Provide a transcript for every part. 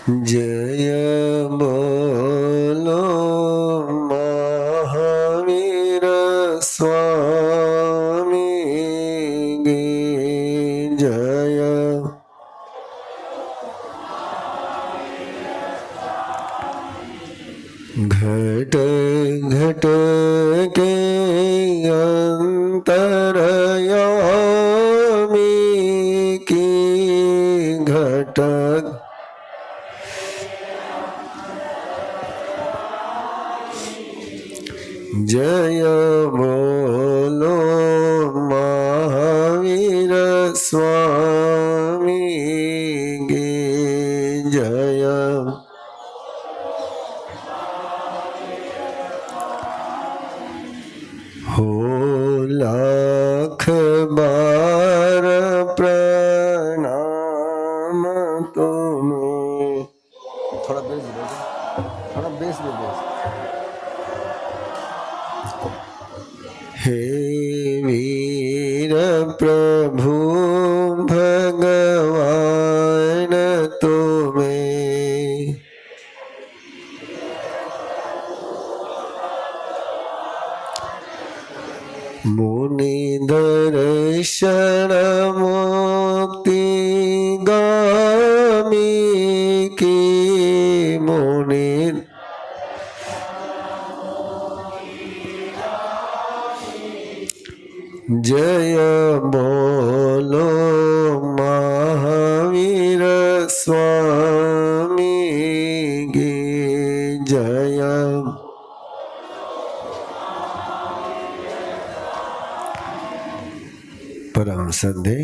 जय बोलो महावीर स्वामी की जय। घट घट के अंतरयामी की घट जय बोलो महावीर स्वामी की जय। हो लाख बार प्रणाम तुम्हें। थोड़ा बेस दे, थोड़ा बेस दे, बेस। हे वीर प्रभु भगवान तुम्हें। मुनि दर्शन मुक्ति गामी की मुनि जय बोलो महावीर स्वामी की जय। परम श्रद्धे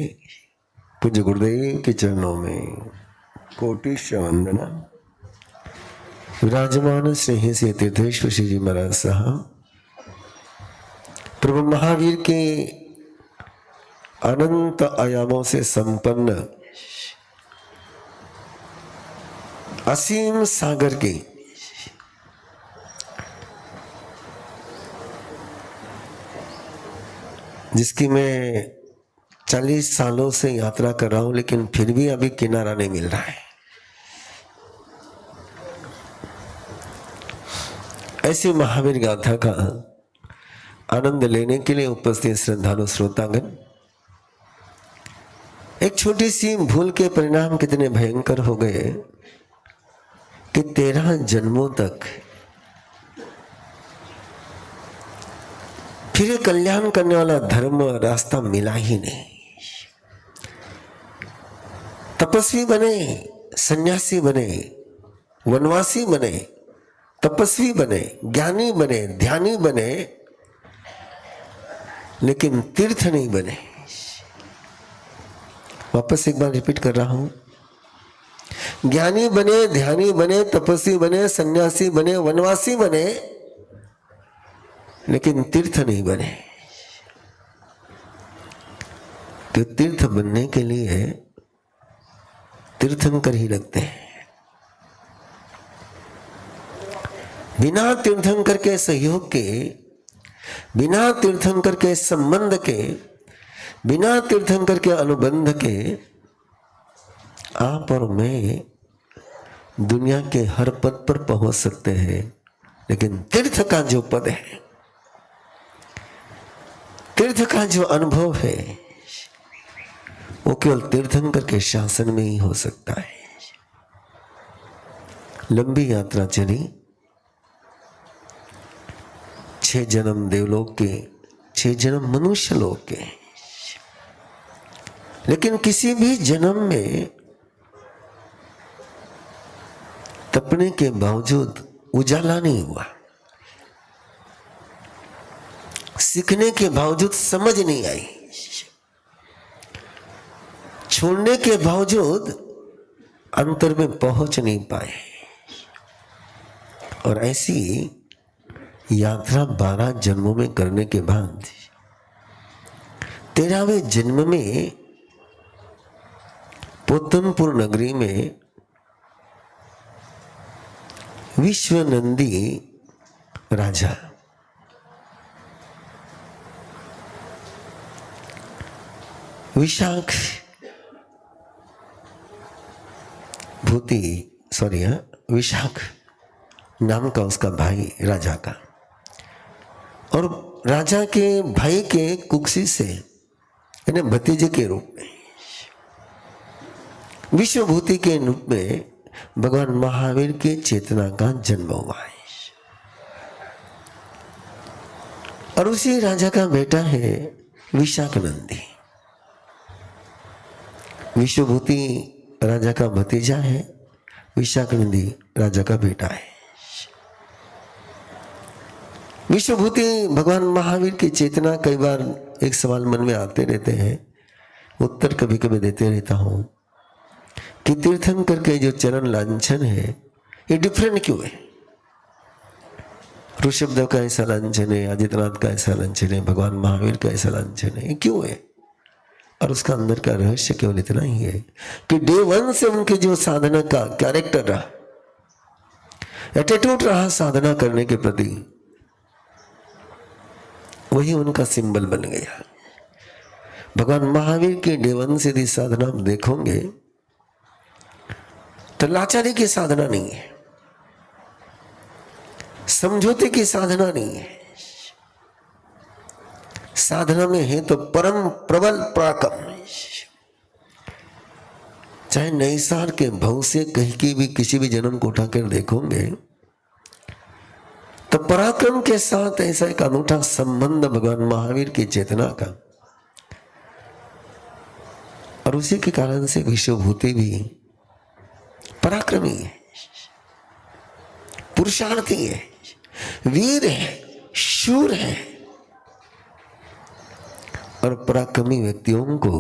पूज्य गुरुदेव के चरणों में कोटि वंदना। विराजमान स्नेही से तीर्थेश्वर श्री जी महाराज साहब प्रभु महावीर के अनंत आयामों से संपन्न असीम सागर के जिसकी मैं 40 सालों से यात्रा कर रहा हूं, लेकिन फिर भी अभी किनारा नहीं मिल रहा है। ऐसी महावीर गाथा का आनंद लेने के लिए उपस्थित श्रद्धालु श्रोतागण, एक छोटी सी भूल के परिणाम कितने भयंकर हो गए कि 13 जन्मों तक फिर कल्याण करने वाला धर्म रास्ता मिला ही नहीं। तपस्वी बने, सन्यासी बने, वनवासी बने, तपस्वी बने, ज्ञानी बने, ध्यानी बने, लेकिन तीर्थ नहीं बने। वापस एक बार रिपीट कर रहा हूं, ज्ञानी बने, ध्यानी बने, तपस्वी बने, सन्यासी बने, वनवासी बने, लेकिन तीर्थ नहीं बने। तो तीर्थ बनने के लिए तीर्थंकर ही लगते हैं। बिना तीर्थंकर के सहयोग के, बिना तीर्थंकर के संबंध के, बिना तीर्थंकर के अनुबंध के आप और मैं दुनिया के हर पद पर पहुंच सकते हैं, लेकिन तीर्थ का जो पद है, तीर्थ का जो अनुभव है, वो केवल तीर्थंकर के शासन में ही हो सकता है। लंबी यात्रा चली, 6 जन्म देवलोक के, 6 जन्म मनुष्य लोक के, लेकिन किसी भी जन्म में तपने के बावजूद उजाला नहीं हुआ, सीखने के बावजूद समझ नहीं आई, छोड़ने के बावजूद अंतर में पहुंच नहीं पाए। और ऐसी यात्रा 12 जन्मों में करने के बाद 13वें जन्म में पोतनपुर नगरी में विश्वनंदी राजा विशाख भूति सॉरी विशाख नाम का उसका भाई राजा का, और राजा के भाई के कुक्षी से यानी भतीजे के रूप में विश्वभूति के रूप में भगवान महावीर की चेतना का जन्म हुआ है। और उसी राजा का बेटा है विशाख नंदी। विश्वभूति राजा का भतीजा है, विशाख नंदी राजा का बेटा है। विश्वभूति भगवान महावीर की चेतना, कई बार एक सवाल मन में आते रहते हैं, उत्तर कभी कभी देते रहता हूं कि तीर्थंकर के जो चरण लांछन है ये डिफरेंट क्यों है? ऋषभदेव का ऐसा लांछन है, आदित्यनाथ का ऐसा लांछन है, भगवान महावीर का ऐसा लांछन है, क्यों है? और उसका अंदर का रहस्य केवल इतना ही है कि डे वन से उनके जो साधना का कैरेक्टर रहा, एटीट्यूड रहा साधना करने के प्रति, वही उनका सिंबल बन गया। भगवान महावीर के डे वन से यदि साधना आप देखोगे तो लाचारी की साधना नहीं है, समझौते की साधना नहीं है। साधना में है तो परम प्रबल पराक्रम। चाहे नैसार के भव से कहीं की भी किसी भी जन्म को उठाकर देखोगे तो पराक्रम के साथ ऐसा एक अनूठा संबंध भगवान महावीर की चेतना का, और उसी के कारण से विश्वभूति भी पराक्रमी है, पुरुषार्थी है, वीर है, शूर है। और पराक्रमी व्यक्तियों को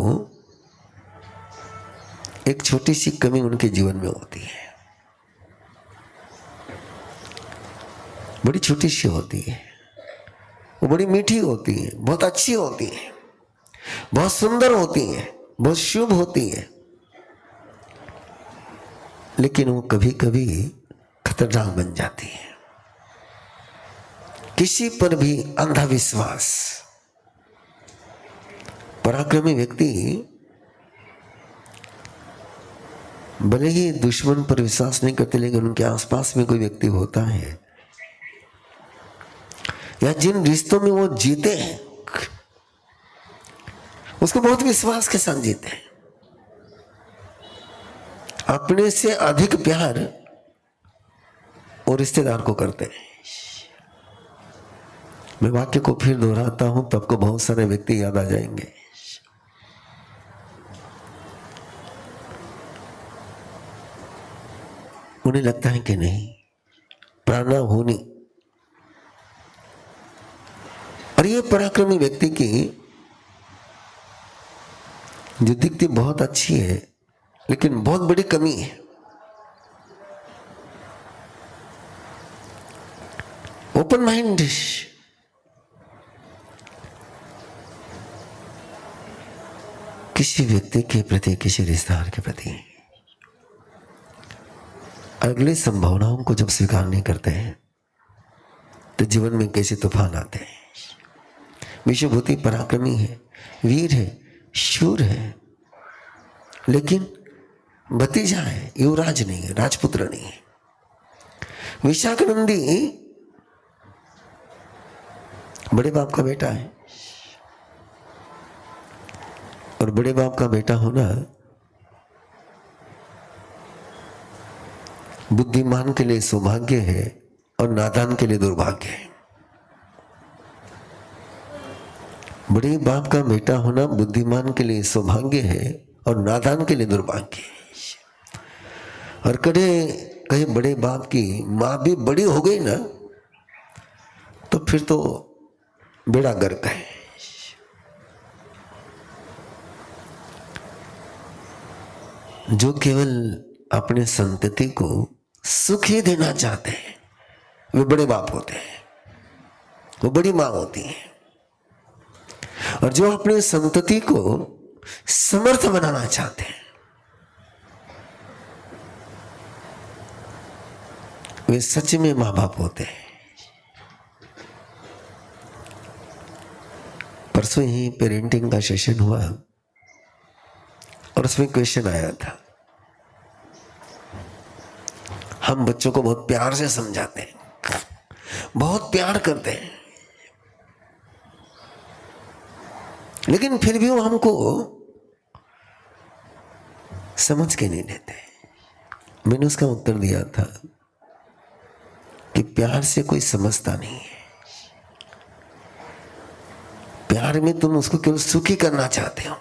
एक छोटी सी कमी उनके जीवन में होती है, बड़ी छोटी सी होती है, वो बड़ी मीठी होती है, बहुत अच्छी होती है, बहुत सुंदर होती है, बहुत शुभ होती है, लेकिन वो कभी कभी खतरनाक बन जाती है। किसी पर भी अंधा विश्वास। पराक्रमी व्यक्ति भले ही दुश्मन पर विश्वास नहीं करते, लेकिन उनके आसपास में कोई व्यक्ति होता है या जिन रिश्तों में वो जीते हैं उसको बहुत विश्वास के साथ जीते हैं। अपने से अधिक प्यार वो रिश्तेदार को करते हैं। मैं वाक्य को फिर दोहराता हूं तो आपको बहुत सारे व्यक्ति याद आ जाएंगे। उन्हें लगता है कि नहीं, प्राणा होनी। और ये पराक्रमी व्यक्ति की जो दिखती बहुत अच्छी है, लेकिन बहुत बड़ी कमी है। ओपन माइंड, किसी व्यक्ति के प्रति, किसी रिश्तेदार के प्रति अगली संभावनाओं को जब स्वीकार नहीं करते हैं तो जीवन में कैसे तूफान आते हैं। विश्वभूति पराक्रमी है, वीर है, शूर है, लेकिन भतीजा है, युवराज नहीं है, राजपुत्र नहीं है। विशाख नंदी बड़े बाप का बेटा है, और बड़े बाप का बेटा होना बुद्धिमान के लिए सौभाग्य है और नादान के लिए दुर्भाग्य है। बड़े बाप का बेटा होना बुद्धिमान के लिए सौभाग्य है और नादान के लिए दुर्भाग्य है। और कहीं बड़े बाप की माँ भी बड़ी हो गई ना तो फिर तो बेड़ा गर्क है। जो केवल अपने संतति को सुख ही देना चाहते हैं वे बड़े बाप होते हैं, वो बड़ी माँ होती है। और जो अपने संतति को समर्थ बनाना चाहते हैं वे सच में माँ बाप होते हैं। परसों ही पेरेंटिंग का सेशन हुआ और उसमें क्वेश्चन आया था, हम बच्चों को बहुत प्यार से समझाते हैं, बहुत प्यार करते हैं, लेकिन फिर भी वो हमको समझ के नहीं लेते। मैंने उसका उत्तर दिया था कि प्यार से कोई समझता नहीं है। प्यार में तुम उसको केवल सुखी करना चाहते हो।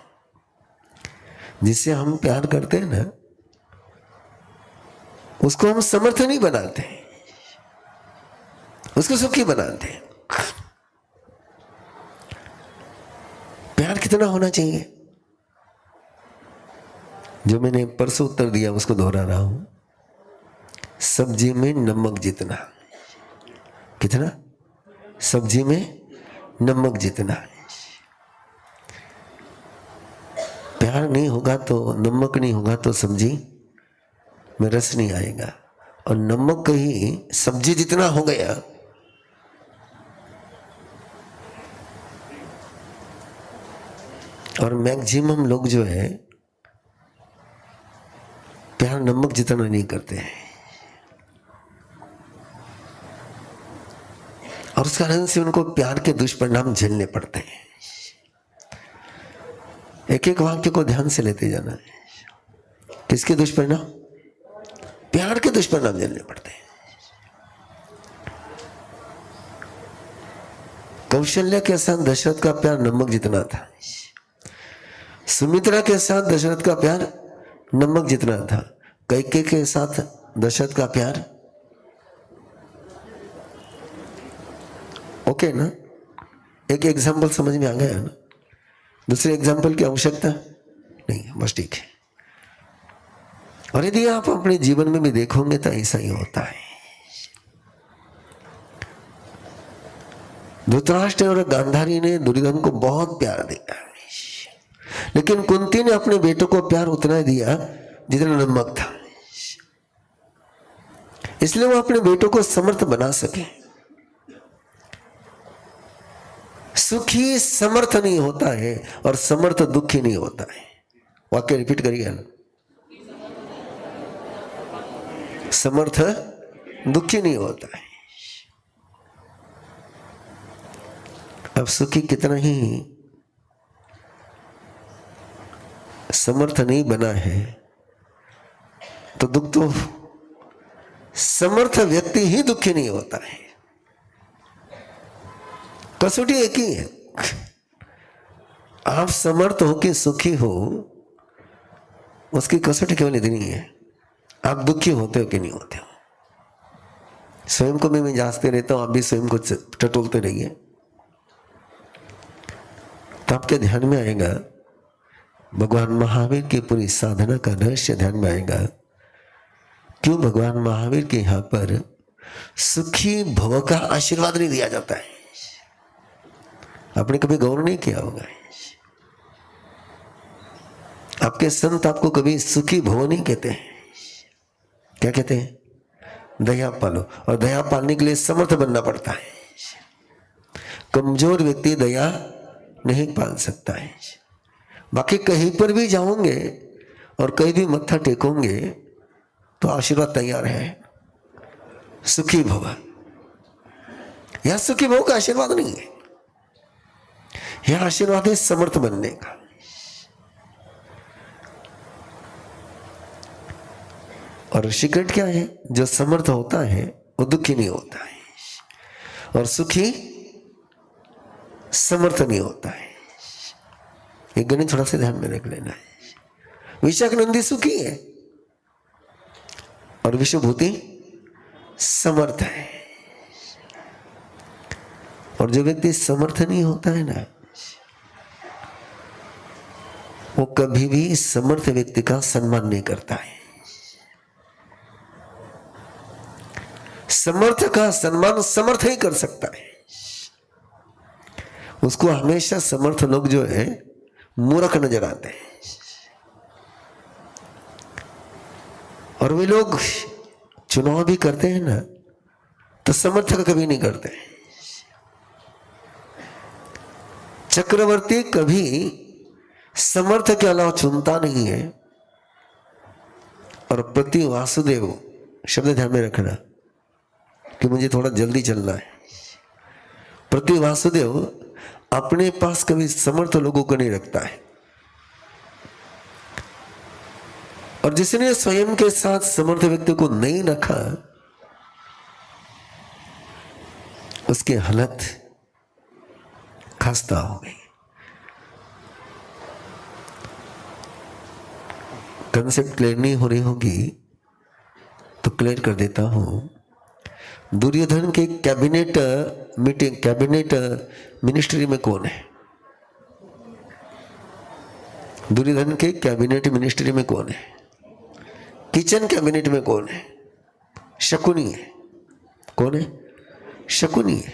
जिससे हम प्यार करते हैं ना, उसको हम समर्थ नहीं बनाते, उसको सुखी बनाते हैं। प्यार कितना होना चाहिए, जो मैंने परसों उत्तर दिया उसको दोहरा रहा हूं। सब्जी में नमक जितना, कितना? सब्जी में नमक जितना। प्यार नहीं होगा तो, नमक नहीं होगा तो सब्जी में रस नहीं आएगा, और नमक ही सब्जी जितना हो गया और मैक्सिमम लोग जो है प्यार नमक जितना नहीं करते हैं, और उस कारण से उनको प्यार के दुष्परिणाम झेलने पड़ते हैं। एक एक वाक्य को ध्यान से लेते जाना है। किसके दुष्परिणाम? प्यार के दुष्परिणाम झेलने पड़ते हैं। कौशल्या के साथ दशरथ का प्यार नमक जितना था, सुमित्रा के साथ दशरथ का प्यार नमक जितना था, कैकेयी के साथ दशरथ का प्यार ओके ना? एक एग्जाम्पल समझ में आ गया ना? दूसरे एग्जाम्पल की आवश्यकता नहीं, बस ठीक है। और यदि आप अपने जीवन में भी देखोगे तो ऐसा ही होता है। धृतराष्ट्र और गांधारी ने दुर्योधन को बहुत प्यार दिया, लेकिन कुंती ने अपने बेटों को प्यार उतना दिया जितना नमक था। इसलिए वो अपने बेटों को समर्थ बना सके। सुखी समर्थ नहीं होता है और समर्थ दुखी नहीं होता है। वाक्य रिपीट करिए ना। समर्थ दुखी नहीं होता है। अब सुखी कितना ही समर्थ नहीं बना है तो दुख तो, समर्थ व्यक्ति ही दुखी नहीं होता है। कसौटी एक ही है। आप समर्थ हो कि सुखी हो, उसकी कसौटी केवल इतनी है, आप दुखी होते हो कि नहीं होते हो। स्वयं को भी मैं जांचते रहता हूं, आप भी स्वयं को टटोलते रहिए, तो आपके ध्यान में आएगा, भगवान महावीर की पूरी साधना का रहस्य ध्यान में आएगा। क्यों भगवान महावीर के यहां पर सुखी भव का आशीर्वाद नहीं दिया जाता है? आपने कभी गौर नहीं किया होगा। आपके संत आपको कभी सुखी भव नहीं कहते हैं। क्या कहते हैं? दया पालो। और दया पालने के लिए समर्थ बनना पड़ता है। कमजोर व्यक्ति दया नहीं पाल सकता है। बाकी कहीं पर भी जाओगे और कहीं भी मत्था टेकोगे तो आशीर्वाद तैयार है, सुखी भव। यह सुखी भव का आशीर्वाद नहीं है, यह आशीर्वाद है समर्थ बनने का। और सीक्रेट क्या है? जो समर्थ होता है वो दुखी नहीं होता है, और सुखी समर्थ नहीं होता है। ये गणित थोड़ा सा ध्यान में रख लेना है। विशाखनंदी सुखी है और विश्वभूति समर्थ है। और जो व्यक्ति समर्थ नहीं होता है ना, वो कभी भी समर्थ व्यक्ति का सम्मान नहीं करता है। समर्थ का सम्मान समर्थ ही कर सकता है। उसको हमेशा समर्थ लोग जो है मूर्ख नजर आते हैं, और वे लोग चुनाव भी करते हैं ना तो समर्थ का कभी नहीं करते। चक्रवर्ती कभी समर्थ के अलावा चुनता नहीं है, और पति वासुदेव शब्द ध्यान में रखना कि मुझे थोड़ा जल्दी चलना है। पृथ्वी वासुदेव अपने पास कभी समर्थ लोगों को नहीं रखता है, और जिसने स्वयं के साथ समर्थ व्यक्ति को नहीं रखा उसकी हालत खस्ता हो गई। कंसेप्ट क्लियर नहीं हो रही होगी तो क्लियर कर देता हूं। दुर्योधन के कैबिनेट मिनिस्ट्री में कौन है? दुर्योधन के कैबिनेट मिनिस्ट्री में कौन है? किचन कैबिनेट में कौन है? शकुनी है। कौन है? शकुनी है।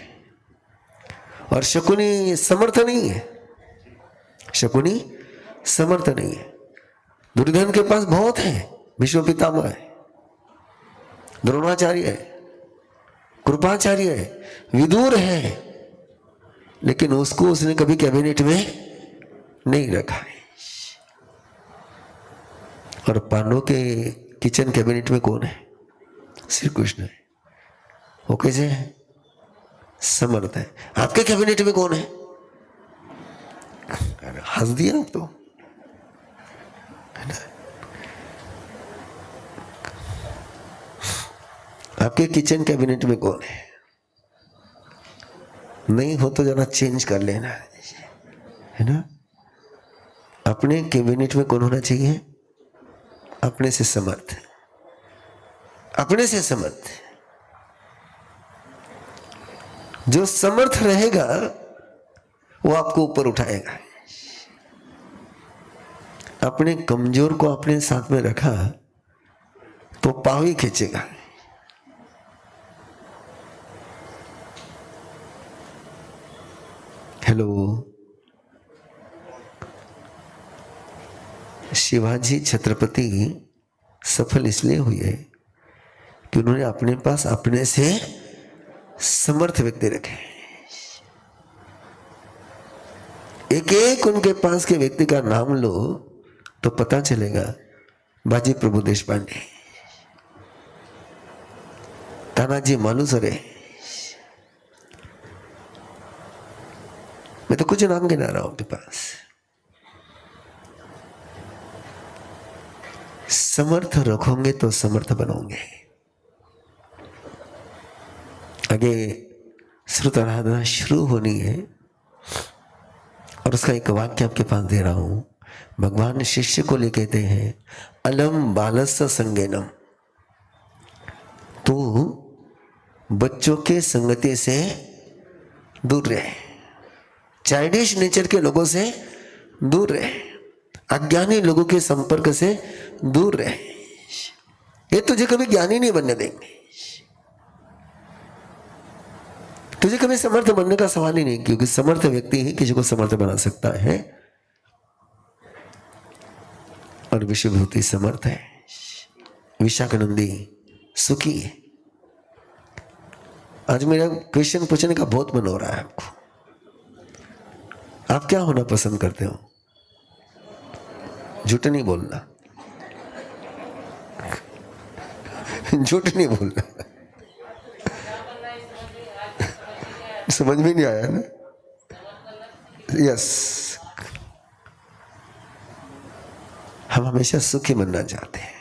और शकुनी समर्थ नहीं है। शकुनी समर्थ नहीं है। दुर्योधन के पास बहुत है, भीष्म पितामह है, द्रोणाचार्य है, कृपाचार्य है, विदुर है, लेकिन उसको उसने कभी कैबिनेट में नहीं रखा है। और पांडवों के किचन कैबिनेट में कौन है? श्री कृष्ण है। वो कैसे है? समर्थ है। आपके कैबिनेट में कौन है? हंस दिया आप तो, है ना? आपके किचन कैबिनेट में कौन है? नहीं हो तो जरा चेंज कर लेना, है ना? अपने कैबिनेट में कौन होना चाहिए? अपने से समर्थ, अपने से समर्थ। जो समर्थ रहेगा वो आपको ऊपर उठाएगा। अपने कमजोर को अपने साथ में रखा तो पांव ही खींचेगा। हेलो, शिवाजी छत्रपति सफल इसलिए हुए कि उन्होंने अपने पास अपने से समर्थ व्यक्ति रखे। एक एक उनके पास के व्यक्ति का नाम लो तो पता चलेगा। बाजी प्रभु देशपांडे, तानाजी मालुसरे, मैं तो कुछ नाम गिना रहा हूं आपके पास। समर्थ रखोगे तो समर्थ बनोगे। आगे श्रुत आराधना शुरू होनी है और उसका एक वाक्य आपके पास दे रहा हूं। भगवान शिष्य को ले कहते हैं, अलम बालस्य संगेनम, तू बच्चों के संगति से दूर रहे, चाइल्डिश नेचर के लोगों से दूर रहे, अज्ञानी लोगों के संपर्क से दूर रहे। ये तुझे कभी ज्ञानी नहीं बनने देंगे। तुझे कभी समर्थ बनने का सवाल ही नहीं, क्योंकि समर्थ व्यक्ति ही किसी को समर्थ बना सकता है। और विश्वभूति समर्थ है, विशाखानंदी सुखी है। आज मेरा क्वेश्चन पूछने का बहुत मन हो रहा है आपको। आप क्या होना पसंद करते हो? झूठ नहीं बोलना, झूठ नहीं बोलना। समझ में नहीं आया ना? यस, हम हमेशा सुखी बनना चाहते हैं,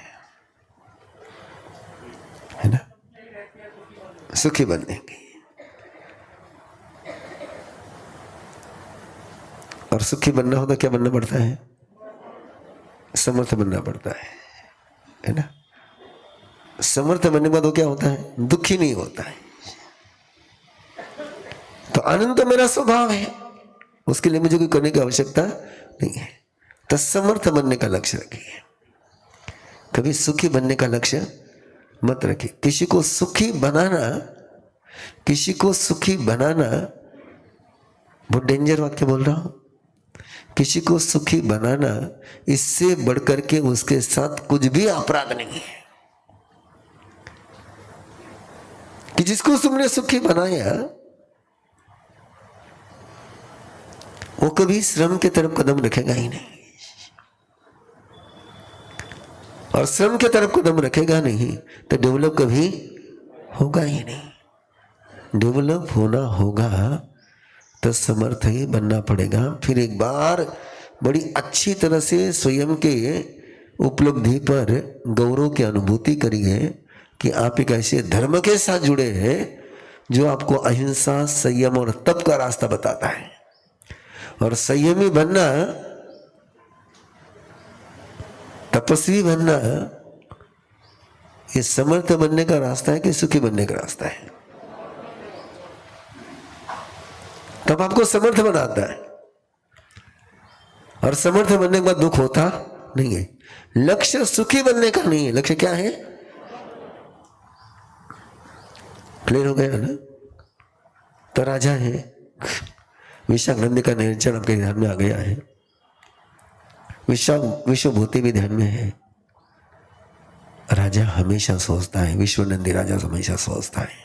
है ना? सुखी बनने की, और सुखी बनना हो तो क्या बनना पड़ता है? समर्थ बनना पड़ता है ना? समर्थ बनने के बाद वो क्या होता है? दुखी नहीं होता है। तो आनंद तो मेरा स्वभाव है, उसके लिए मुझे कोई करने की आवश्यकता नहीं है। तो समर्थ बनने का लक्ष्य रखिए, कभी सुखी बनने का लक्ष्य मत रखिए। किसी को सुखी बनाना, किसी को सुखी बनाना, बहुत डेंजर वाक्य बोल रहा हूं। किसी को सुखी बनाना, इससे बढ़कर के उसके साथ कुछ भी अपराध नहीं है। कि जिसको तुमने सुखी बनाया वो कभी श्रम की तरफ कदम रखेगा ही नहीं। और श्रम के तरफ कदम रखेगा नहीं तो डेवलप कभी होगा ही नहीं। डेवलप होना होगा तो समर्थ ही बनना पड़ेगा। फिर एक बार बड़ी अच्छी तरह से स्वयं के उपलब्धि पर गौरव की अनुभूति करिए कि आप एक ऐसे धर्म के साथ जुड़े हैं जो आपको अहिंसा, संयम और तप का रास्ता बताता है। और संयमी बनना, तपस्वी बनना, ये समर्थ बनने का रास्ता है कि सुखी बनने का रास्ता है? तब आपको समर्थ बनाता है। और समर्थ बनने के बाद दुख होता नहीं है। लक्ष्य सुखी बनने का नहीं है, लक्ष्य क्या है? क्लियर हो गया ना? तो राजा है, विशाखानंद का निरीक्षण आपके ध्यान में आ गया है। विश्वभूति भी ध्यान में है। राजा हमेशा सोचता है, विश्वनंदी राजा हमेशा सोचता है,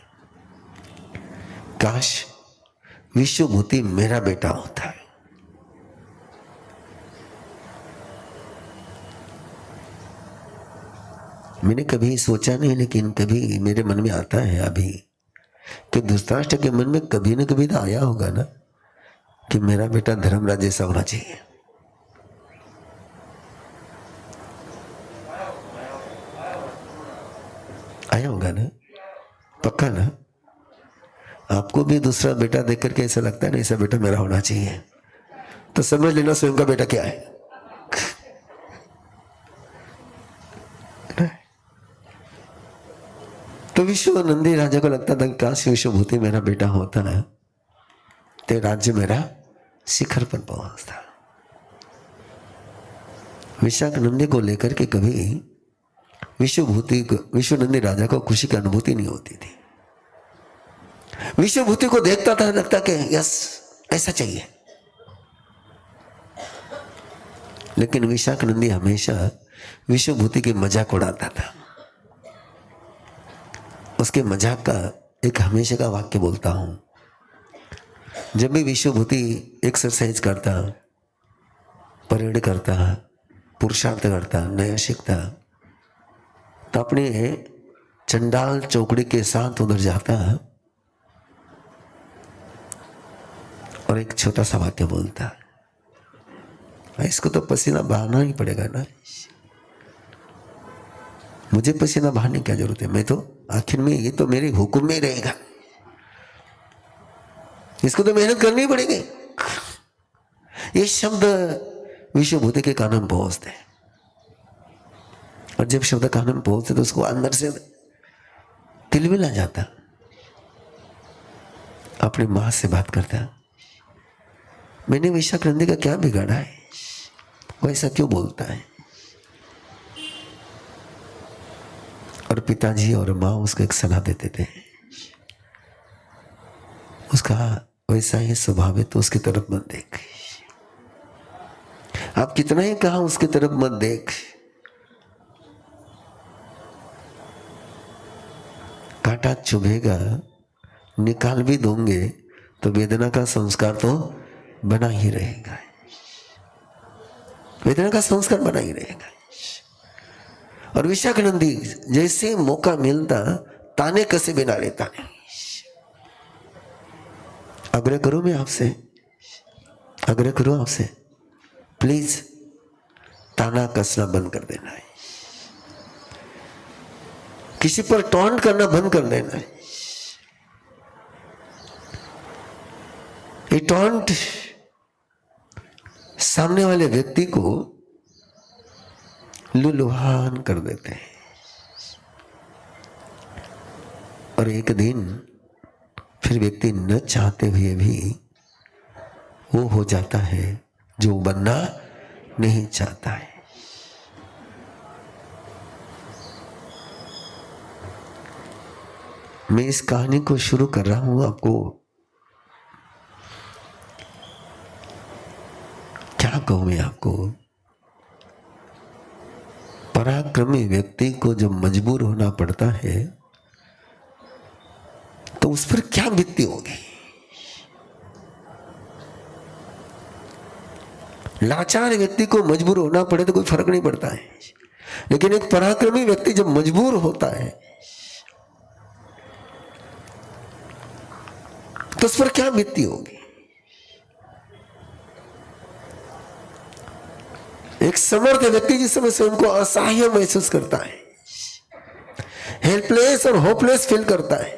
काश विश्वभूति मेरा बेटा होता है। मैंने कभी सोचा नहीं, लेकिन कभी मेरे मन में आता है अभी कि धृतराष्ट्र के मन में कभी न कभी तो आया होगा ना कि मेरा बेटा धर्मराज जैसा होना चाहिए। आया होगा ना? पक्का ना? आपको भी दूसरा बेटा देख करके ऐसा लगता है ना, ऐसा बेटा मेरा होना चाहिए, तो समझ लेना स्वयं का बेटा क्या है। तो विश्वनंदी राजा को लगता था काश विश्वभूति मेरा बेटा होता है तो राज्य मेरा शिखर पर पहुंचता। विशाखानंदी को लेकर के कभी विश्वनंदी राजा को खुशी की अनुभूति नहीं होती थी। विश्वभूति को देखता था, लगता कि यस ऐसा चाहिए। लेकिन विशाखानंदी हमेशा विश्वभूति की मजाक उड़ाता था। उसके मजाक का एक हमेशा का वाक्य बोलता हूं। जब भी विश्वभूति एक्सरसाइज करता, परेड करता, पुरुषार्थ करता, नया सीखता, तो अपने चंडाल चौकड़ी के साथ उधर जाता और एक छोटा सा वाक्य बोलता, इसको तो पसीना बहाना ही पड़ेगा ना, मुझे पसीना बहाने की क्या जरूरत है, मैं तो आखिर में ये तो मेरे हुक्म में रहेगा, इसको तो मेहनत करनी पड़ेगी। ये शब्द विश्वभूति के कान में पहुंचते हैं, और जब शब्द कान में पहुंचते तो उसको अंदर से तिलमिल आ जाता। अपनी मां से बात करता, मैंने विशाखानंदी का क्या बिगाड़ा है, वो ऐसा क्यों बोलता है? और पिताजी और माँ उसको एक सलाह देते थे, उसका वैसा ही स्वभाव है तो उसकी तरफ मत देख, आप कितना ही कहा उसकी तरफ मत देख, कांटा चुभेगा, निकाल भी दोगे तो वेदना का संस्कार तो बना ही रहेगा, वेदना का संस्कार बना ही रहेगा। और विशाखानंदी जैसे मौका मिलता ताने कसे बिना लेता नहीं। आग्रह करूं मैं आपसे, आग्रह करूं आपसे, प्लीज ताना कसना बंद कर देना है, किसी पर टॉन्ट करना बंद कर देना है। ये टॉन्ट सामने वाले व्यक्ति को लुलुहान कर देते हैं, और एक दिन फिर व्यक्ति न चाहते हुए भी वो हो जाता है जो बनना नहीं चाहता है। मैं इस कहानी को शुरू कर रहा हूं, आपको क्या कहूं मैं आपको, पराक्रमी व्यक्ति को जब मजबूर होना पड़ता है तो उस पर क्या बीतती होगी। लाचार व्यक्ति को मजबूर होना पड़े तो कोई फर्क नहीं पड़ता है, लेकिन एक पराक्रमी व्यक्ति जब मजबूर होता है तो उस पर क्या बीतती होगी। एक समर्थ व्यक्ति जिस समय स्वयं को असहाय महसूस करता है, हेल्पलेस और होपलेस फील करता है,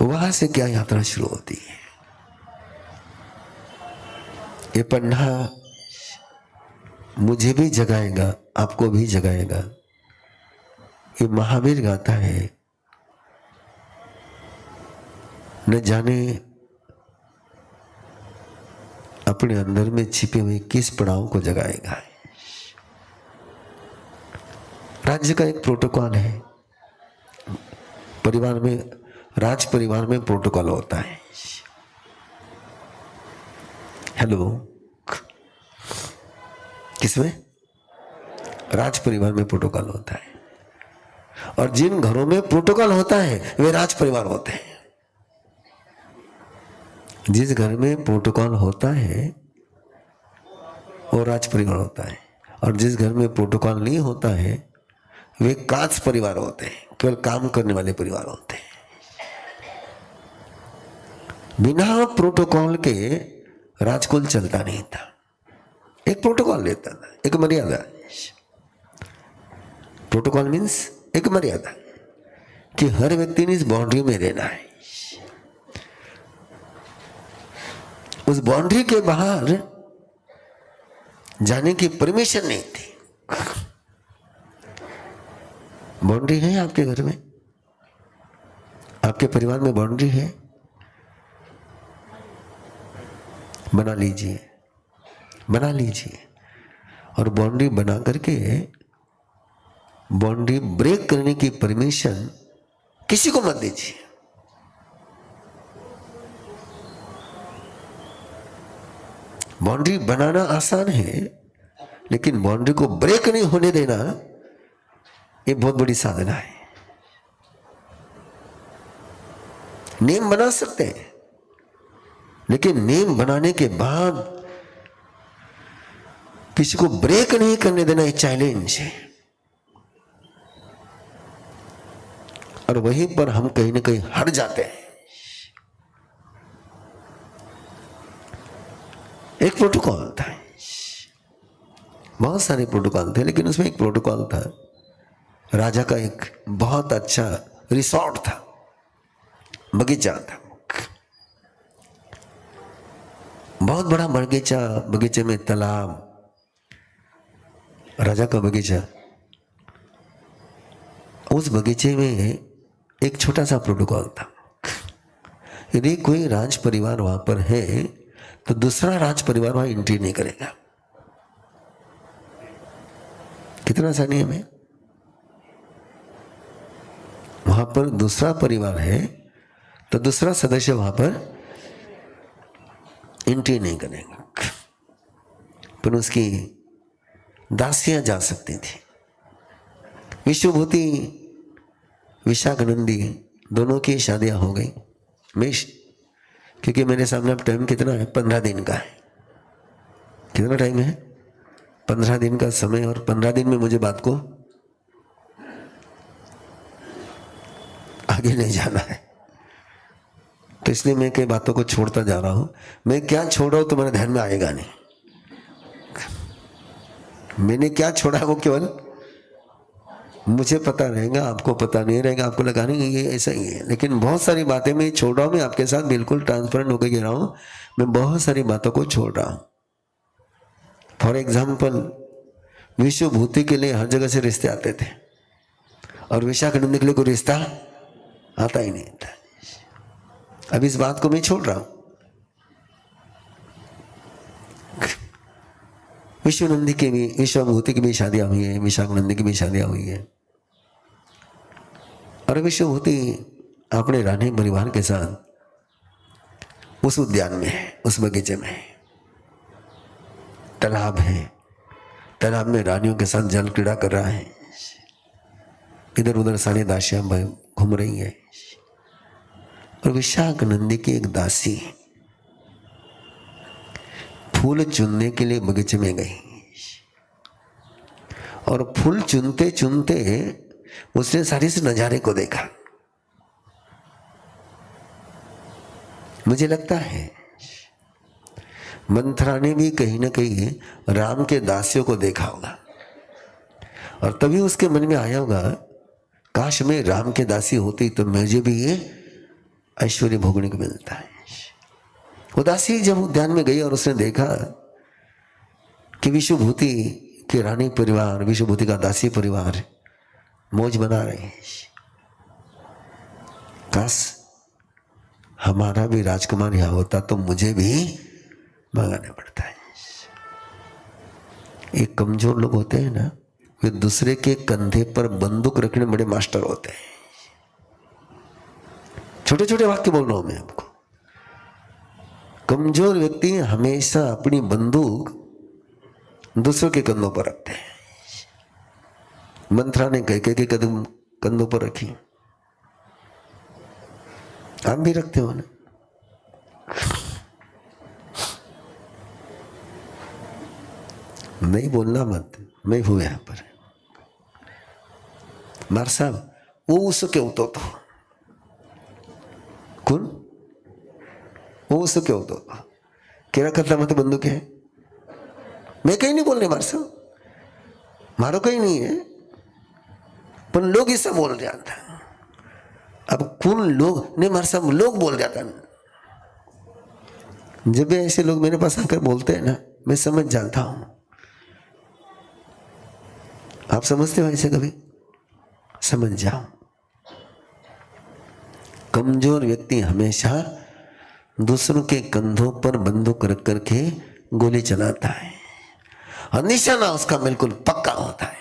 वहां से क्या यात्रा शुरू होती है। ये पन्ना मुझे भी जगाएगा, आपको भी जगाएगा। ये महावीर गाता है, न जाने अपने अंदर में छिपे हुए किस पड़ाव को जगाएगा। राज्य का एक प्रोटोकॉल है, परिवार में, राज परिवार में प्रोटोकॉल होता है। हेलो, किसमें? राज परिवार में प्रोटोकॉल होता है। और जिन घरों में प्रोटोकॉल होता है वे राज परिवार होते हैं। जिस घर में प्रोटोकॉल होता है वो राज परिवार होता है, और जिस घर में प्रोटोकॉल नहीं होता है वे काच परिवार होते हैं, केवल काम करने वाले परिवार होते हैं। बिना प्रोटोकॉल के राजकुल चलता नहीं था। एक प्रोटोकॉल लेता था, एक मर्यादा। प्रोटोकॉल मीन्स एक मर्यादा कि हर व्यक्ति ने इस बाउंड्री में रहना है। उस बाउंड्री के बाहर जाने की परमिशन नहीं थी। बाउंड्री है आपके घर में, आपके परिवार में बाउंड्री है, बना लीजिए, बना लीजिए। और बाउंड्री बना करके बाउंड्री ब्रेक करने की परमिशन किसी को मत दीजिए। बाउंड्री बनाना आसान है, लेकिन बाउंड्री को ब्रेक नहीं होने देना ये बहुत बड़ी साधना है। नेम बना सकते हैं, लेकिन नेम बनाने के बाद किसी को ब्रेक नहीं करने देना एक चैलेंज है। और वहीं पर हम कहीं ना कहीं हट जाते हैं। एक प्रोटोकॉल था, बहुत सारे प्रोटोकॉल थे, लेकिन उसमें एक प्रोटोकॉल था, राजा का एक बहुत अच्छा रिसोर्ट था, बगीचा था, बहुत बड़ा बगीचा, बगीचे में तालाब, राजा का बगीचा। उस बगीचे में एक छोटा सा प्रोटोकॉल था, यदि कोई राज परिवार वहां पर है तो दूसरा राज परिवार वहां एंट्री नहीं करेगा। कितना सा नियम है? वहां पर दूसरा परिवार है तो दूसरा सदस्य वहां पर एंट्री नहीं करेगा, पर उसकी दासियां जा सकती थी। विश्वभूति, विशाखानंदी दोनों की शादियां हो गई। क्योंकि मेरे सामने अब टाइम कितना है? 15 दिन का है। कितना टाइम है? 15 दिन का समय, और 15 दिन में मुझे बात को आगे नहीं जाना है, तो इसलिए मैं कई बातों को छोड़ता जा रहा हूं। मैं क्या छोड़ रहा हूं तुम्हारे ध्यान में आएगा नहीं। मैंने क्या छोड़ा वो केवल मुझे पता रहेगा, आपको पता नहीं रहेगा, आपको लगा नहीं ये ऐसा ही है। लेकिन बहुत सारी बातें मैं छोड़ रहा हूं। मैं आपके साथ बिल्कुल ट्रांसपेरेंट होकर कह रहा हूं, मैं बहुत सारी बातों को छोड़ रहा हूं। फॉर एग्जाम्पल, विश्वभूति के लिए हर जगह से रिश्ते आते थे, और विशाखानंद के लिए कोई रिश्ता आता ही नहीं था। अब इस बात को मैं छोड़ रहा हूं। विश्वनंदी की भी, विश्वभूति की भी शादियां हुई है, विशाखानंद की भी शादियां हुई है। और विश्वभूति अपने रानी परिवार के साथ उस उद्यान में है, उस बगीचे में है, तालाब है, तालाब में रानियों के साथ जल क्रीड़ा कर रहा है। इधर उधर सारी दासियां घूम रही है, और विशाखानंदी की एक दासी फूल चुनने के लिए बगीचे में गई। और फूल चुनते चुनते उसने सारे इस नजारे को देखा। मुझे लगता है मंथरा ने भी कहीं ना कहीं राम के दासियों को देखा होगा और तभी उसके मन में आया होगा, काश मैं राम के दासी होती तो मुझे भी ये ऐश्वर्य भोगने को मिलता है। वो दासी जब उद्यान में गई और उसने देखा कि विश्वभूति के रानी परिवार, विश्वभूति का दासी परिवार मौज बना रहे हैं, काश हमारा भी राजकुमार यहाँ होता तो मुझे भी मंगाना पड़ता है। एक कमजोर लोग होते हैं ना, वे दूसरे के कंधे पर बंदूक रखने में बड़े मास्टर होते हैं। छोटे छोटे वाक्य बोल रहा हूं मैं आपको। कमजोर व्यक्ति हमेशा अपनी बंदूक दूसरों के कंधों पर रखते हैं। मंथरा ने कह के कदम कंधों पर रखी, आप भी रखते हो ना। नहीं बोलना मत, मैं हूं यहां पर। मार साहब वो उसके होतो तो कौन वो उसके होतो केरा करता मत बंदूक है। मैं कहीं नहीं बोलने मार साहब, मारो कहीं नहीं है, पर लोग ऐसा बोल जाता। अब कौन लोग नहीं मार साहब, लोग बोल जाता। जब भी ऐसे लोग मेरे पास आकर बोलते हैं ना, मैं समझ जाता हूं। आप समझते हो ऐसे कभी? समझ जाओ। कमजोर व्यक्ति हमेशा दूसरों के कंधों पर बंदूक रख करके गोली चलाता है और निशाना उसका बिल्कुल पक्का होता है।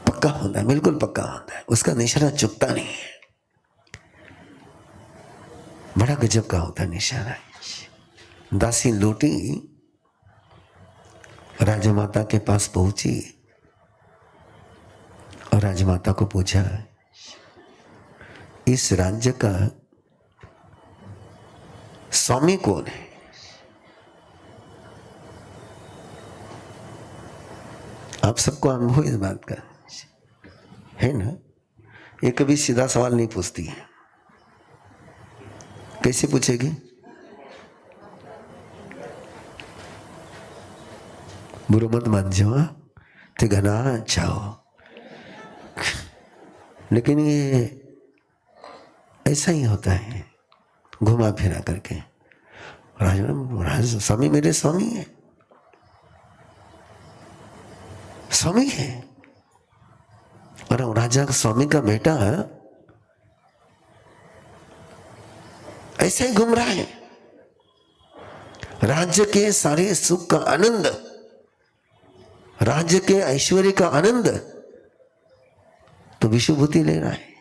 पक्का होता है, बिल्कुल पक्का होता है, उसका निशाना चुकता नहीं है। बड़ा गजब का होता है निशाना। दासी लौटी, राजमाता के पास पहुंची और राजमाता को पूछा, इस राज्य का स्वामी कौन है? आप सबको अनुभव इस बात का है ना। ये कभी सीधा सवाल नहीं पूछती है। कैसे पूछेगी? बुरो मत मान जाओ, ते घना अच्छा हो। लेकिन ये ऐसा ही होता है, घुमा फिरा करके। राज स्वामी मेरे स्वामी है, स्वामी है, और राजा स्वामी का बेटा ऐसे ही घूम रहा है। राज्य के सारे सुख का आनंद, राज्य के ऐश्वर्य का आनंद तो विश्वभूति ले रहा है।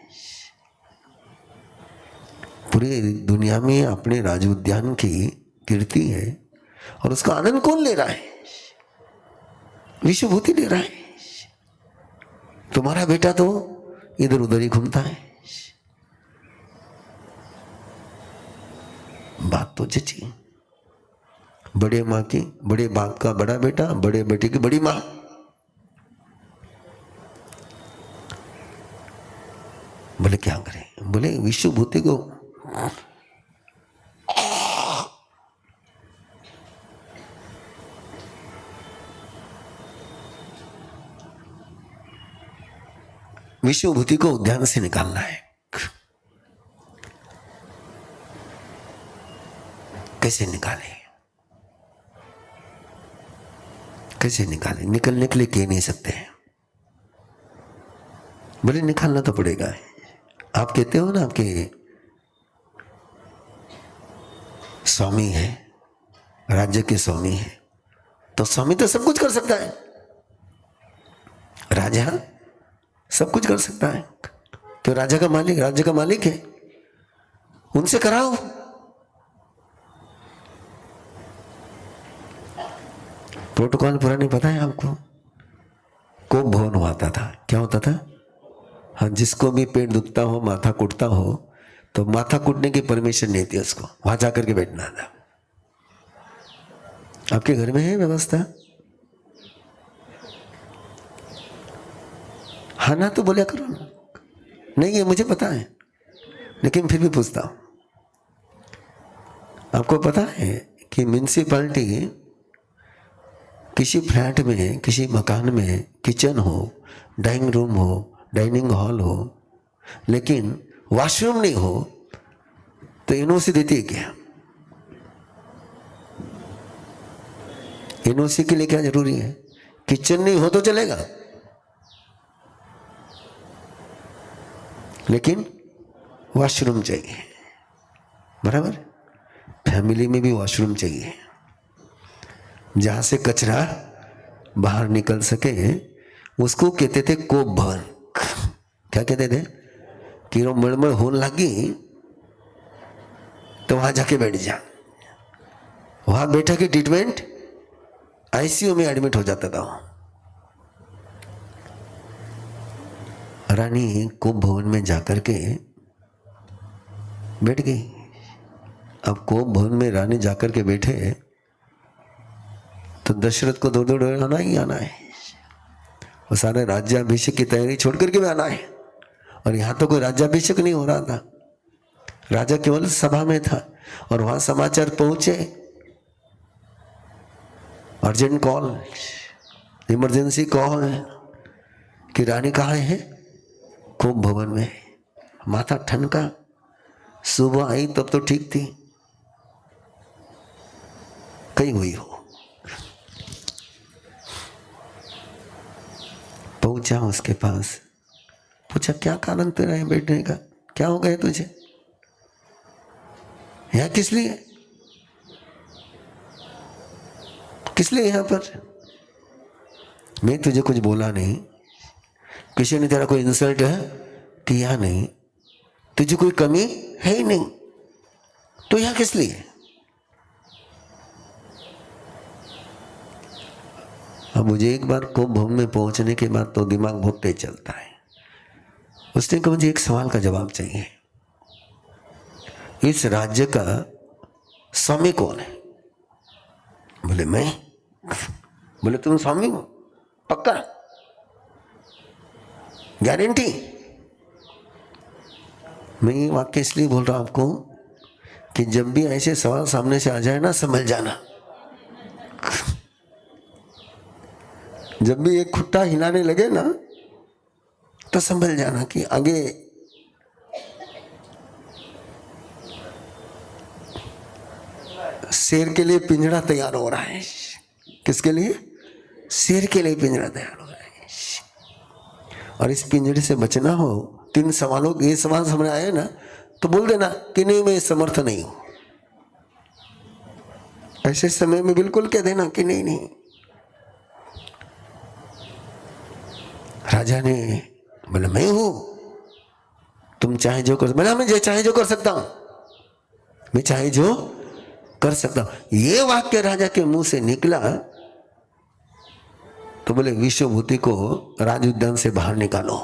पूरी दुनिया में अपने राज उद्यान की कीर्ति है और उसका आनंद कौन ले रहा है? विश्वभूति ले रहा है। तुम्हारा बेटा तो इधर उधर ही घूमता है। बात तो जची। बड़े माँ की, बड़े बाप का बड़ा बेटा, बड़े बेटे की बड़ी माँ। बोले क्या करें? बोले विश्वभूति को विश्वभूति को उद्यान से निकालना है। कैसे निकाले? कैसे निकाले? निकलने के लिए कह नहीं सकते हैं। बोले निकालना तो पड़ेगा। आप कहते हो ना आपके स्वामी है, राज्य के स्वामी है, तो स्वामी तो सब कुछ कर सकता है। राजा सब कुछ कर सकता है, तो राजा का मालिक, राज्य का मालिक है, उनसे कराओ। प्रोटोकॉल पूरा नहीं पता है आपको? कोप भवन होता था। क्या होता था? हाँ, जिसको भी पेट दुखता हो, माथा कुटता हो, तो माथा कुटने की परमिशन नहीं थी उसको, वहां जाकर के बैठना था। आपके घर में है व्यवस्था? हाँ ना तो बोला करो ना। नहीं है मुझे पता है, लेकिन फिर भी पूछता हूं। आपको पता है कि म्युनिसिपैलिटी किसी फ्लैट में, किसी मकान में किचन हो, डाइनिंग रूम हो, डाइनिंग हॉल हो, लेकिन वॉशरूम नहीं हो तो एनओसी देती है क्या? एनओसी के लिए क्या जरूरी है? किचन नहीं हो तो चलेगा, लेकिन वॉशरूम चाहिए। बराबर? फैमिली में भी वॉशरूम चाहिए, जहां से कचरा बाहर निकल सके। उसको कहते थे कोप भवन। क्या कहते थे? कि मड़मड़ होने लगी तो वहां जाके बैठ जा। वहां बैठा के ट्रीटमेंट आईसीयू में एडमिट हो जाता था। रानी कोप भवन में जाकर के बैठ गई। अब कोप भवन में रानी जाकर के बैठे तो दशरथ को दौड़ दौड़ आना ही आना है, और सारे राज्याभिषेक की तैयारी छोड़ करके भी आना है। और यहां तो कोई राज्याभिषेक नहीं हो रहा था, राजा केवल सभा में था। और वहां समाचार पहुंचे, अर्जेंट कॉल, इमरजेंसी कॉल कि रानी कहाँ है? कोप भवन में। माथा ठनका। सुबह आई तब तो ठीक थी, कहीं हुई हो। पहुंचा उसके पास, पूछा क्या कारण तेरा है बैठने का, क्या हो गया तुझे, यहां किस लिए, किस लिए यहां पर? मैं तुझे कुछ बोला नहीं, किसी ने तेरा कोई इंसल्ट है किया नहीं, तुझे कोई कमी है ही नहीं, तो यहां किस लिए? अब मुझे एक बार कोप भवन में पहुंचने के बाद तो दिमाग बहुत तेज चलता है। उसने कहा मुझे एक सवाल का जवाब चाहिए, इस राज्य का स्वामी कौन है? बोले मैं। बोले तुम स्वामी हो? पक्का? गारंटी? मैं ये वाक्य इसलिए बोल रहा हूं आपको कि जब भी ऐसे सवाल सामने से आ जाए ना, समझ जाना। जब भी एक खुट्टा हिलाने लगे ना, तो समझ जाना कि आगे शेर के लिए पिंजरा तैयार हो रहा है। किसके लिए? शेर के लिए पिंजरा तैयार हो रहा है। और इस पिंजरे से बचना हो, 3 सवालों, ये सवाल सामने आए ना तो बोल देना कि नहीं मैं समर्थ नहीं हूं। ऐसे समय में बिल्कुल कह देना कि नहीं नहीं। राजा ने बोला मैं हूं, तुम चाहे जो कर, बोला मैं चाहे जो कर सकता हूं, मैं चाहे जो कर सकता हूं। ये वाक्य राजा के मुंह से निकला तो बोले विश्वभूति को राज उद्यान से बाहर निकालो।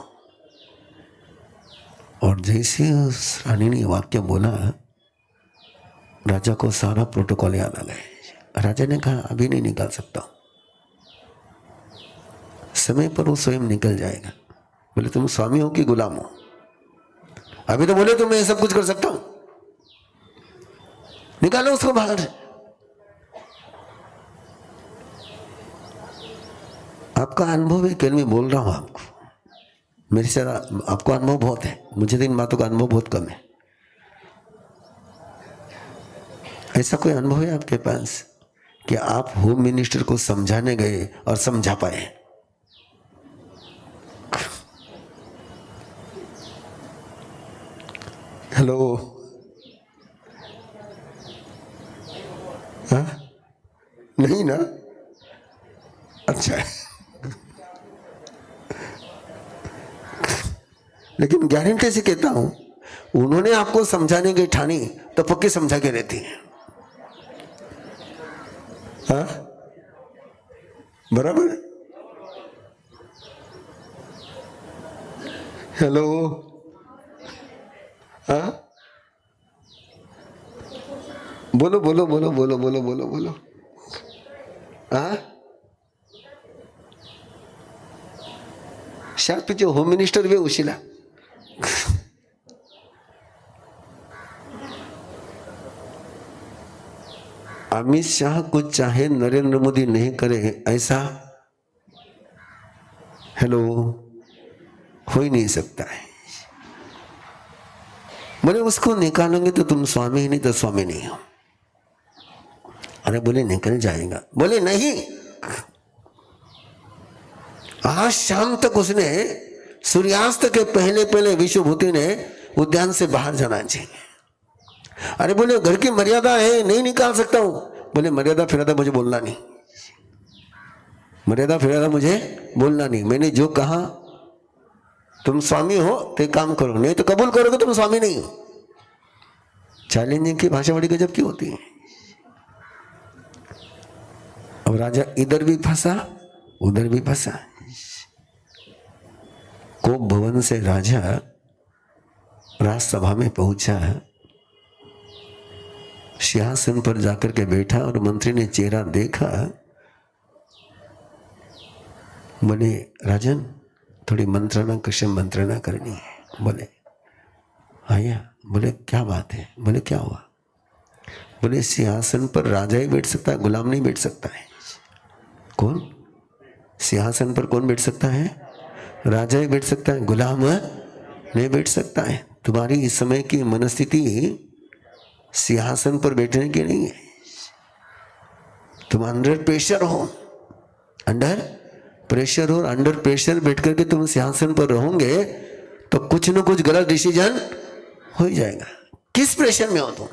और जैसे उस रानी ने वाक्य बोला, राजा को सारा प्रोटोकॉल याद आ गए। राजा ने कहा अभी नहीं निकाल सकता, समय पर वो स्वयं निकल जाएगा। बोले तुम स्वामी हो कि गुलाम हो? अभी तो बोले तो मैं सब कुछ कर सकता हूं, निकालो उसको बाहर। आपका अनुभव है कि मैं बोल रहा हूं आपको, मेरे से आपको अनुभव बहुत है, मुझे तो इन बातों का अनुभव बहुत कम है। ऐसा कोई अनुभव है आपके पास कि आप होम मिनिस्टर को समझाने गए और समझा पाए? हेलो, हाँ? नहीं ना? अच्छा, लेकिन गारंटी से कहता हूं, उन्होंने आपको समझाने की ठानी तो पक्की समझा के रहती है। हाँ? बराबर? हेलो, हाँ? बोलो बोलो बोलो बोलो बोलो बोलो बोलो। हाँ, शायद पीछे होम मिनिस्टर भी उशिला। अमित शाह कुछ चाहे नरेंद्र मोदी नहीं करे ऐसा, हेलो, हो ही नहीं सकता है। बोले उसको निकालोगे तो तुम स्वामी ही नहीं तो स्वामी नहीं हो। अरे बोले निकल जाएगा। बोले नहीं, आज शाम तक उसने सूर्यास्त के पहले पहले विश्वभूति ने उद्यान से बाहर जाना चाहिए। अरे बोले घर की मर्यादा है, नहीं निकाल सकता हूं। बोले मर्यादा फिरादा मुझे बोलना नहीं, मर्यादा फिरादा मुझे बोलना नहीं। मैंने जो कहा, तुम स्वामी हो तो काम करो, नहीं तो कबूल करोगे तुम स्वामी नहीं हो। चैलेंजिंग की भाषा बड़ी गजब की होती है। अब राजा इधर भी फंसा उधर भी फंसा। कोप भवन से राजा राजसभा में पहुंचा, सिंहासन पर जाकर के बैठा और मंत्री ने चेहरा देखा। बोले राजन थोड़ी मंत्रणा, कृष्ण मंत्रणा करनी है। बोले आया। बोले क्या बात है? बोले क्या हुआ? बोले सिंहासन पर राजा ही बैठ सकता है, गुलाम नहीं बैठ सकता है। कौन? सिंहासन पर कौन बैठ सकता है? राजा ही बैठ सकता है, गुलाम नहीं बैठ सकता है। तुम्हारी इस समय की मनस्थिति सिंहासन पर बैठने की नहीं है। तुम अंडर प्रेशर हो, अंडर प्रेशर हो, अंडर प्रेशर बैठ करके तुम सिंहासन पर रहोगे तो कुछ न कुछ गलत डिसीजन हो ही जाएगा। किस प्रेशर में हो तुम?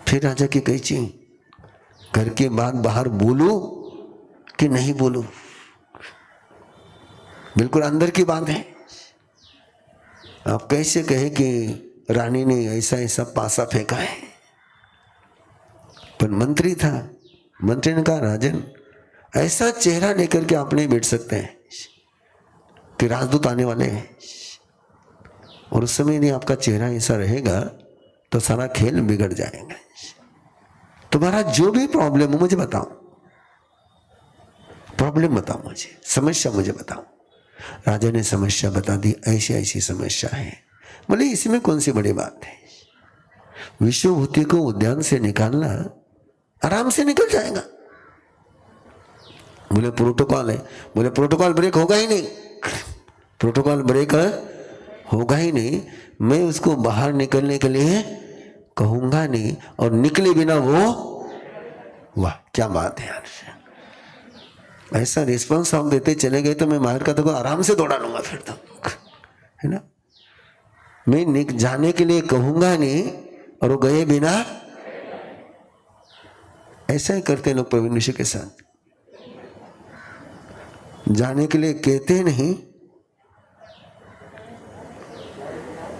फिर राजा की कही चीज, घर की बात बाहर बोलूं कि नहीं बोलूं? बिल्कुल अंदर की बात है। आप कैसे कहे कि रानी ने ऐसा ऐसा पासा फेंका है? पर मंत्री था, मंत्री ने कहा राजन ऐसा चेहरा लेकर के आप नहीं बैठ सकते हैं कि राजदूत आने वाले हैं, और उस समय नहीं आपका चेहरा ऐसा रहेगा तो सारा खेल बिगड़ जाएगा। तुम्हारा जो भी प्रॉब्लम हो मुझे बताओ, प्रॉब्लम बताओ मुझे, समस्या मुझे बताओ। राजा ने समस्या बता दी, ऐसी ऐसी समस्या है। बोले इसमें कौन सी बड़ी बात है? विश्वभूति को उद्यान से निकालना आराम से निकल जाएगा। बोले प्रोटोकॉल है। बोले प्रोटोकॉल ब्रेक होगा ही नहीं, प्रोटोकॉल ब्रेक होगा ही नहीं। मैं उसको बाहर निकलने के लिए कहूंगा नहीं, और निकले बिना वो, वाह क्या बात है यार। ऐसा रिस्पॉन्स आप देते चले गए तो मैं माहिर का तो आराम से दौड़ा लूंगा फिर तो, है ना। मैं जाने के लिए कहूंगा नहीं और वो गए बिना। ऐसा ही करते लोग प्रवीण ऋषि के साथ, जाने के लिए कहते नहीं।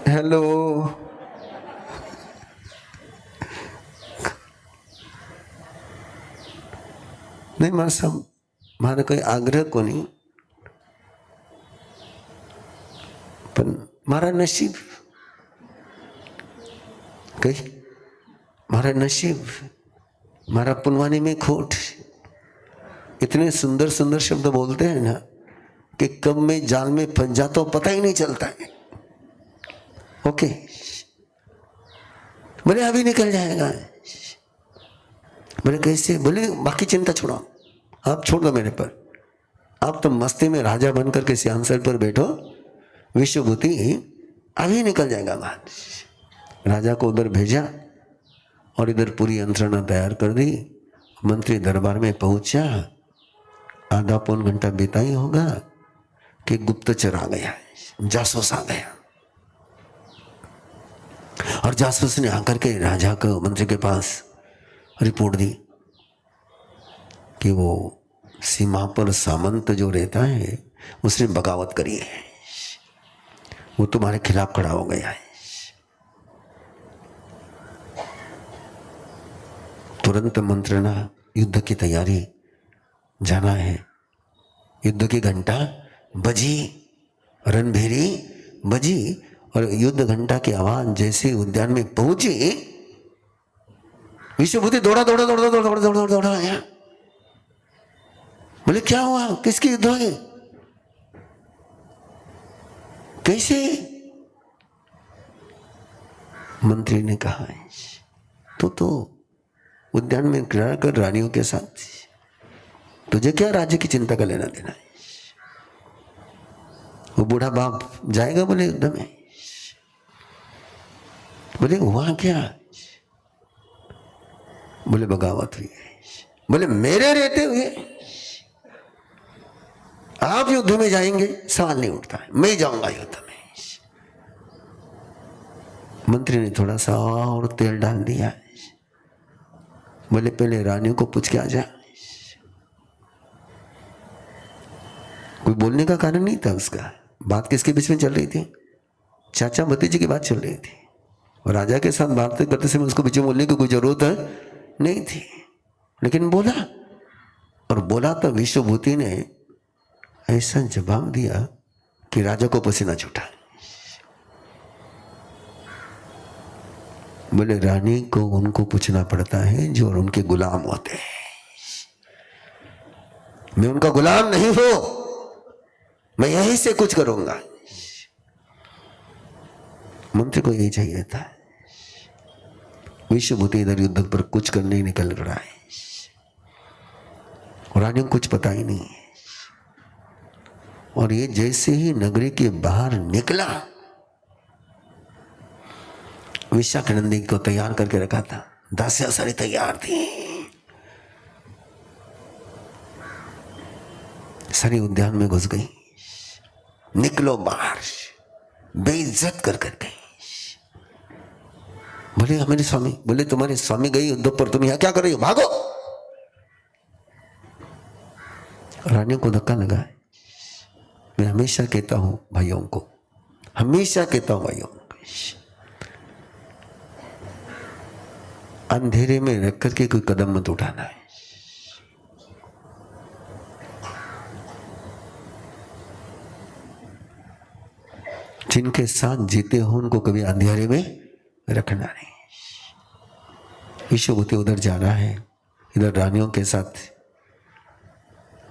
हेलो, नहीं मां साहब मारा कोई आग्रह को नहीं, पर मारा नसीब, कही मारा नसीब, मारा पुनवानी में खोट। इतने सुंदर सुंदर शब्द बोलते हैं ना कि कब मैं जाल में फंस जाता हूं पता ही नहीं चलता है। ओके, बोले अभी निकल जाएगा। बोले कैसे? बोले बाकी चिंता छोड़ो, आप छोड़ दो मेरे पर। आप तो मस्ती में राजा बन करके सिंहासन पर बैठो, विश्वभूति अभी निकल जाएगा बात। राजा को उधर भेजा और इधर पूरी यंत्रणा तैयार कर दी। मंत्री दरबार में पहुंचा, आधा पौन घंटा बीता ही होगा कि गुप्तचर आ गया, जासूस आ गया। और जासूस ने आकर के राजा को, मंत्री के पास रिपोर्ट दी कि वो सीमा पर सामंत जो रहता है उसने बगावत करी है, वो तुम्हारे खिलाफ खड़ा हो गया है। तुरंत मंत्रणा, युद्ध की तैयारी, जाना है। युद्ध की घंटा बजी, रणभेरी बजी, और युद्ध घंटा की आवाज जैसे उद्यान में पहुंची, विश्वभूति दौड़ा दौड़ा दौड़ा दौड़ा दौड़ा दौड़ा दौड़ा आया। बोले क्या हुआ, किसकी युद्ध हुई, कैसे? मंत्री ने कहा तो उद्यान में क्रीड़ा कर रानियों के साथ, तुझे क्या राज्य की चिंता का लेना देना है? वो बूढ़ा बाप जाएगा बोले युद्ध में? बोले वहां क्या? बोले बगावत हुई है। बोले मेरे रहते हुए आप युद्ध में जाएंगे? सवाल नहीं उठता है, मैं जाऊंगा युद्ध में। मंत्री ने थोड़ा सा और तेल डाल दिया। बोले पहले रानियों को पूछ के आ जा। कोई बोलने का कारण नहीं था उसका। बात किसके बीच में चल रही थी? चाचा भतीजे की बात चल रही थी, और राजा के साथ बात करते समय उसको बीच में बोलने की कोई जरूरत नहीं थी, लेकिन बोला। और बोला तो विश्वभूति ने ऐसा जवाब दिया कि राजा को पसीना छूटा। बोले रानी को उनको पूछना पड़ता है जो उनके गुलाम होते हैं, मैं उनका गुलाम नहीं हूं, मैं यहीं से कुछ करूंगा। मंत्री को यही चाहिए था। विश्वभूति इधर युद्ध पर कुछ करने निकल रहा है, रानी को कुछ पता ही नहीं है। और ये जैसे ही नगरी के बाहर निकला, विशाखानंदी को तैयार करके रखा था, दासियां सारी तैयार थी, सारी उद्यान में घुस गई। निकलो बाहर, बेइज्जत कर गई। बोले हमारे स्वामी, बोले तुम्हारे स्वामी गई युद्ध पर, तुम यहां क्या कर रही हो, भागो। रानियों को धक्का लगा। मैं हमेशा कहता हूं भाइयों को, हमेशा कहता हूं भाइयों को, अंधेरे में रख करके कोई कदम मत उठाना है। जिनके साथ जीते हो उनको कभी अंधेरे में रखना नहीं। विश्वभूति उधर जा रहा है, इधर रानियों के साथ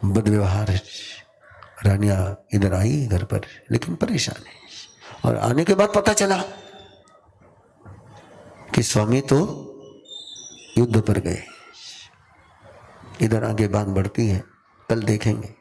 बदव्यवहार। रानियां इधर आई घर पर, लेकिन परेशान है। और आने के बाद पता चला कि स्वामी तो युद्ध पर गए। इधर आगे बात बढ़ती है, कल देखेंगे।